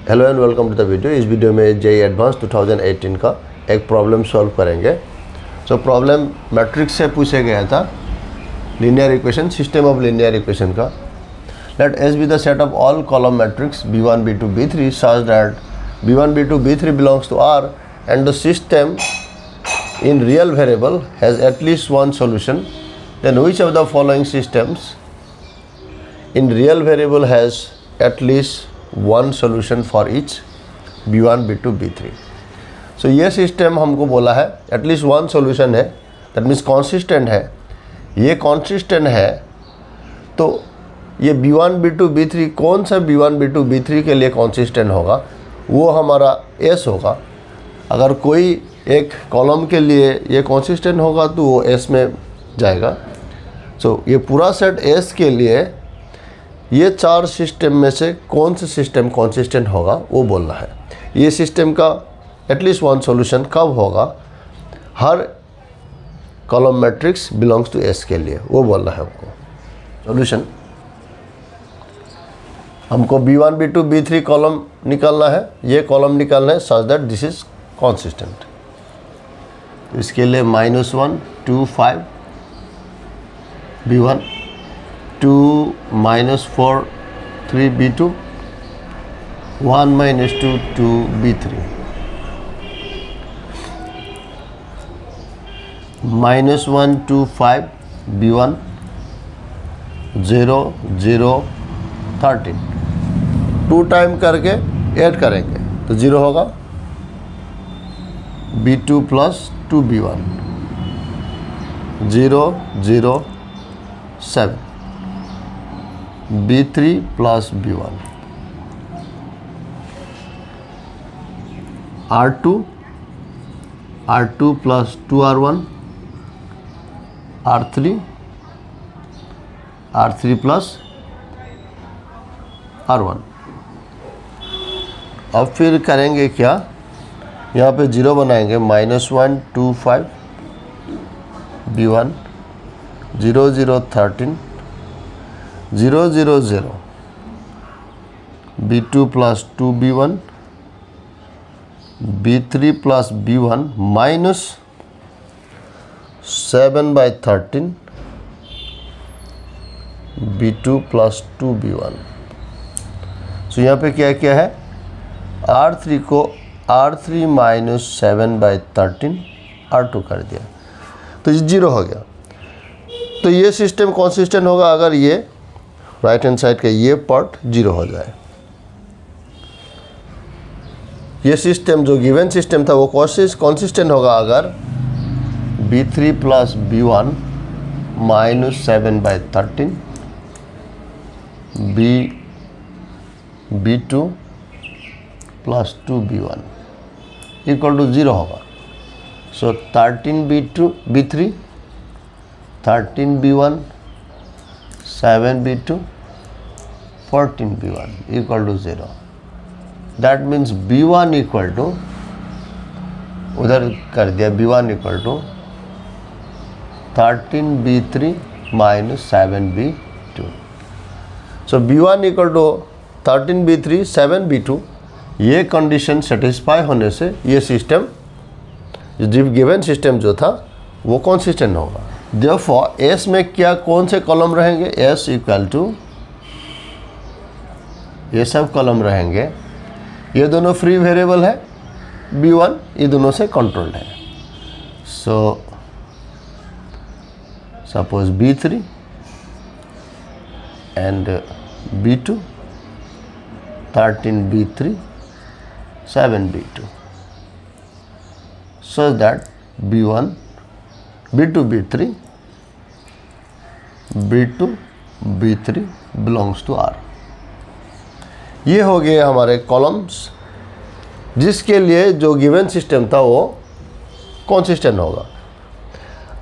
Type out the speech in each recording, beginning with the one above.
Hello and welcome to the video. इस video में JEE advance 2018 का एक प्रॉब्लम सॉल्व करेंगे। प्रॉब्लम मैट्रिक्स से पूछे गया था, linear equation, system of linear equation का। Let S be the set of all column matrix b1 b2 b3 such that b1 b2 b3 belongs to R and the system in real variable has at least one solution. Then which of the following systems in real variable has at least one solution for each b1 b2 b3? सो ये system हमको बोला है at least one solution है, that means consistent है। ये consistent है तो ये b1 b2 b3 कौन सा b1 b2 b3 के लिए कॉन्सिस्टेंट होगा, वो हमारा S होगा। अगर कोई एक कॉलम के लिए ये कॉन्सिस्टेंट होगा तो वो S में जाएगा। सो ये पूरा सेट S के लिए ये चार सिस्टम में से कौन सा सिस्टम कॉन्सिस्टेंट होगा वो बोलना है। ये सिस्टम का एटलीस्ट वन सॉल्यूशन कब होगा, हर column matrix belongs to S के लिए, वो बोलना है हमको। सॉल्यूशन हमको b1 b2 b3 कॉलम निकालना है, ये कॉलम निकालना है such that this is consistent. इसके लिए -1 2 5 b1, 2 -4 3 b2, 1 -2 2 b3, -1 2 5 b1, 0 0 13। 2 time करके ऐड करेंगे तो 0 होगा। b2 + 2b1, 0 0 7, b3 + b1, r2 + 2r1, r3 + r1। अब फिर करेंगे क्या, यहाँ पे 0 बनाएंगे, -1 2 5 b1, 0 0 13, 0 0 0, b2 + 2b1, b3 + b1, -7/13, b2 + 2b1। सो यहाँ पे क्या क्या है, r3 को r3 - 7/13 r2 कर दिया तो ये 0 हो गया। तो ये सिस्टम कॉन्सिस्टेंट होगा अगर ये राइट हैंड साइड का ये पार्ट 0 हो जाए। ये सिस्टम जो गिवन सिस्टम था वो कॉन्सिस्टेंट होगा अगर b3 + b1 -7/13, b2 + 2b1 = 0 होगा। सो 13 b3, 13 b1, 7 b2, 14 b1 = 0। That means b1 = उधर कर दिया, b1 = 13 b3 - 7 b2। सो b1 = 13 b3 7 b2। ये कंडीशन सेटिस्फाई होने से ये सिस्टम जो गिवन सिस्टम जो था वो कॉन्सिस्टेंट होगा। देयरफॉर S में क्या कौन से कॉलम रहेंगे, S = ये सब कॉलम रहेंगे। ये दोनों फ्री वेरिएबल है, b1 ये दोनों से कंट्रोल्ड है। So suppose b3 and b2, 13 b3 7 b2, so that b1 b2 b3 b2 b3 belongs to R। ये हो गए हमारे कॉलम्स जिसके लिए जो गिवन सिस्टम था वो कॉन्सिस्टेंट होगा।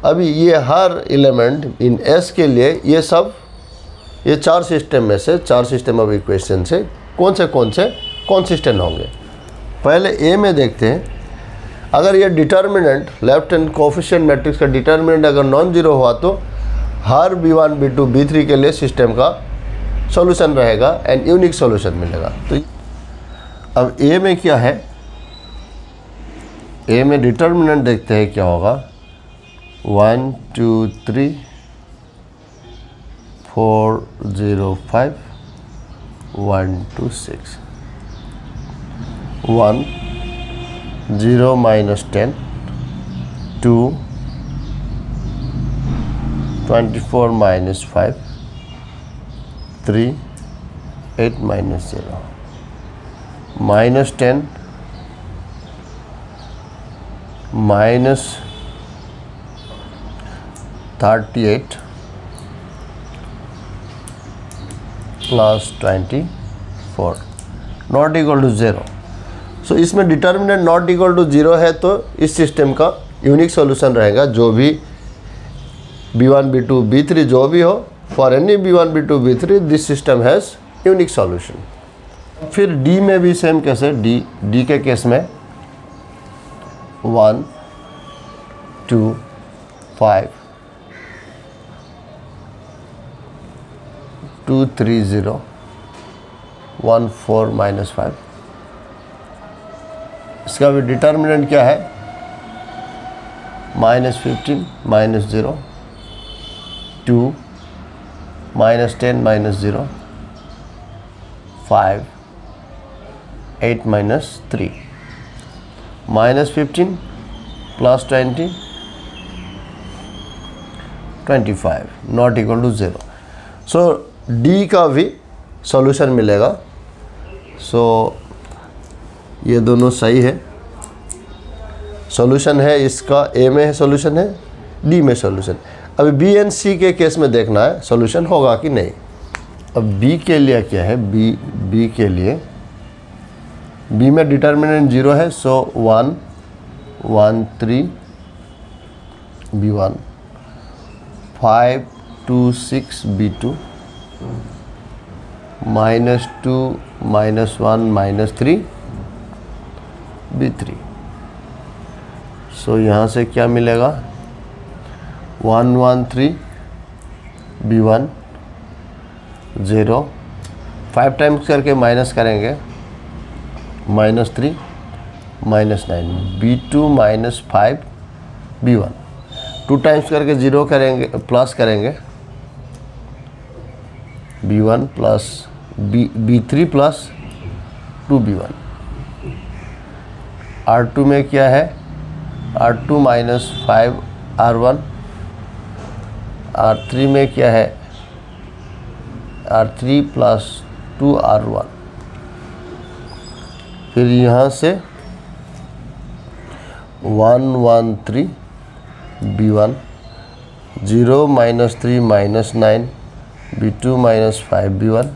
अभी ये हर एलिमेंट इन S के लिए ये सब ये चार सिस्टम में से, चार सिस्टम ऑफ इक्वेशन से कौन से कॉन्सिस्टेंट होंगे। पहले A में देखते हैं। अगर ये determinant left hand coefficient matrix का डिटर्मिनेंट अगर नॉन जीरो हुआ तो हर b1 b2 b3 के लिए सिस्टम का सॉल्यूशन रहेगा एंड यूनिक सॉल्यूशन मिलेगा। तो अब ए में क्या है, ए में डिटर्मिनेंट देखते हैं क्या होगा। 1 2 3 4 0 5 1 2 6 1 0 minus 10 2 24 minus 5 3 8 minus 0 minus 10 minus 38 plus 24 not equal to 0। So इसमें डिटर्मिनेंट नॉट इक्वल टू 0 है तो इस सिस्टम का यूनिक सॉल्यूशन रहेगा, जो भी b1 b2 b3 जो भी हो, for any b1 b2 b3 this system has unique solution. फिर d में भी सेम कैसे, d के केस में 1 2 5 2 3 0 1 4 minus 5, इसका भी डिटर्मिनेंट क्या है, -15 -0 2 -10 -0 5 8 -3 -15 plus 20 25 not equal to 0। So D का भी सॉल्यूशन मिलेगा। सो ये दोनों सही है, सॉल्यूशन है इसका, ए में है सॉल्यूशन है, डी में सॉल्यूशन। अभी बी एंड सी के केस में देखना है सॉल्यूशन होगा कि नहीं। अब बी के लिए क्या है, बी के लिए बी में डिटर्मिनेंट 0 है, सो 1 1 3 b1 5 2 6 b2 -2 -1 -3 b3। सो यहाँ से क्या मिलेगा, 1 1 3 b1 0 5 टाइम्स करके माइनस करेंगे -3 -9 b2 -5 b1 2 टाइम्स करके 0 करेंगे प्लस करेंगे b1 plus b3 plus 2b1। R2 में क्या है, R2 -5 R1, R3 में क्या है, R3 प्लस 2 R1। फिर यहाँ से 1 1 3 b1 0 -3 -9 b2 -5 b1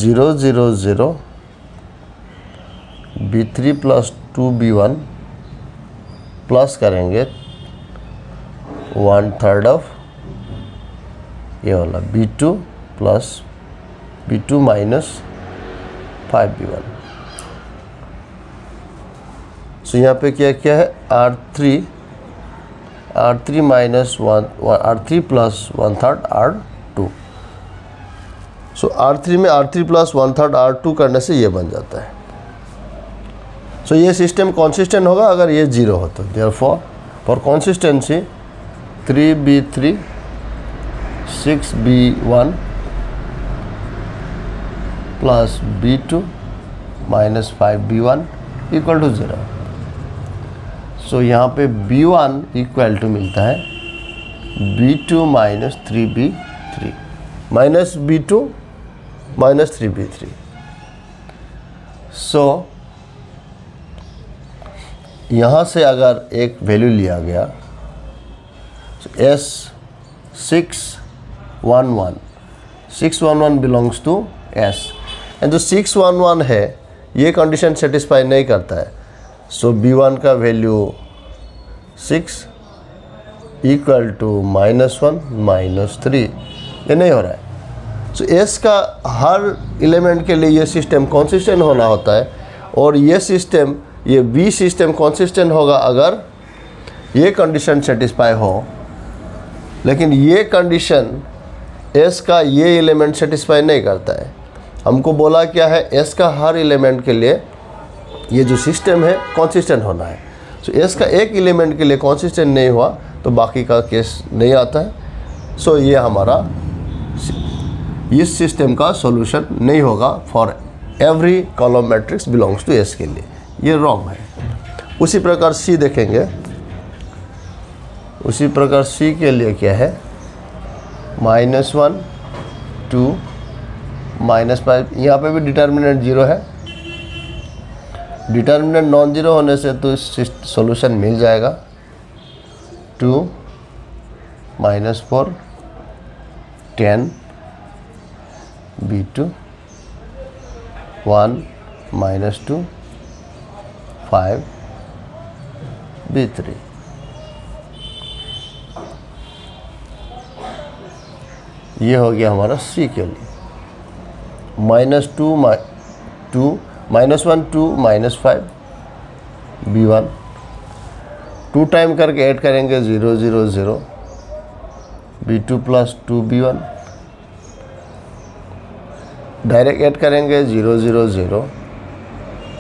0 0 0 b3 plus 2 b1 plus करेंगे 1/3 ऑफ ये वाला b2 प्लस b2 -5 b1। सो यहाँ पे क्या क्या है, R3 -1 R3 प्लस 1/3 R2। सो R3 में R3 प्लस 1/3 R2 करने से ये बन जाता है। सो ये सिस्टम कॉन्सिस्टेंट होगा अगर ये 0 हो तो। Therefore for consistency 3b3 6b1 plus b2 -5b1 equal to 0। So यहाँ पे b1 इक्वल टू मिलता है b2 -3b3 -b2 -3b3। सो यहाँ से अगर एक वैल्यू लिया गया S611 belongs to S and जो 611 है ये कंडीशन सेटिस्फाई नहीं करता है। सो b1 का वैल्यू 6 इक्वल टू -1 -3 ये नहीं हो रहा है। सो S का हर एलिमेंट के लिए ये सिस्टम कॉन्सिस्टेंट होना होता है और ये सिस्टम ये B सिस्टम कॉन्सिस्टेंट होगा अगर ये कंडीशन सेटिस्फाई हो, लेकिन ये कंडीशन S का ये एलिमेंट सेटिस्फाई नहीं करता है। हमको बोला क्या है, एस का हर एलिमेंट के लिए ये जो सिस्टम है कंसिस्टेंट होना है। सो एस का एक एलिमेंट के लिए कंसिस्टेंट नहीं हुआ तो बाकी का केस नहीं आता है। सो ये हमारा इस सिस्टम का सॉल्यूशन नहीं होगा for every column matrix belongs to S के लिए, ये रॉन्ग है। उसी प्रकार सी देखेंगे, उसी प्रकार सी के लिए क्या है, -1 2 -5, यहाँ पे भी डिटर्मिनेंट 0 है। डिटर्मिनेंट नॉन जीरो होने से तो इस सॉल्यूशन मिल जाएगा। 2 -4 10 B2 1 -2 5 B3। ये हो गया हमारा सी के लिए। -1 2 -5 B1, 2 टाइम करके ऐड करेंगे 0 0 0 B2 + 2 B1, डायरेक्ट ऐड करेंगे 0 0 0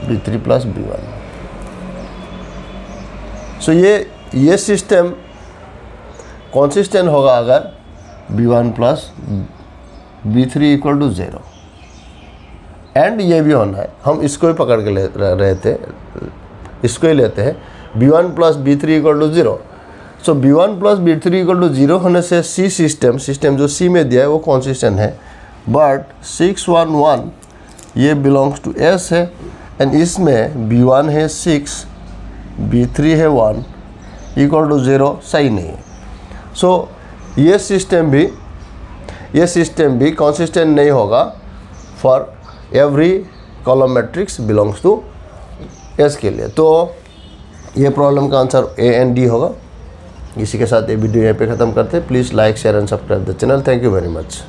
B3 + B1। सो ये सिस्टम कंसिस्टेंट होगा अगर B1 + B3 = 0, एंड ये भी होना है। हम इसको ही पकड़ के ले रहे थे, इसको ही लेते हैं, B1 + B3 = 0। सो B1 + B3 = 0 होने से सी सिस्टम जो सी में दिया है वो कंसिस्टेंट है। बट 6 1 1 ये बिलोंग्स टू एस है, एंड इसमें B1 है 6 B3 है 1 = 0, सही नहीं है। सो ये सिस्टम भी कंसिस्टेंट नहीं होगा for every column matrix belongs to S के लिए। तो ये प्रॉब्लम का आंसर ए एंड डी होगा। इसी के साथ ये वीडियो यहाँ पे ख़त्म करते हैं। Please like share and subscribe the channel. Thank you very much.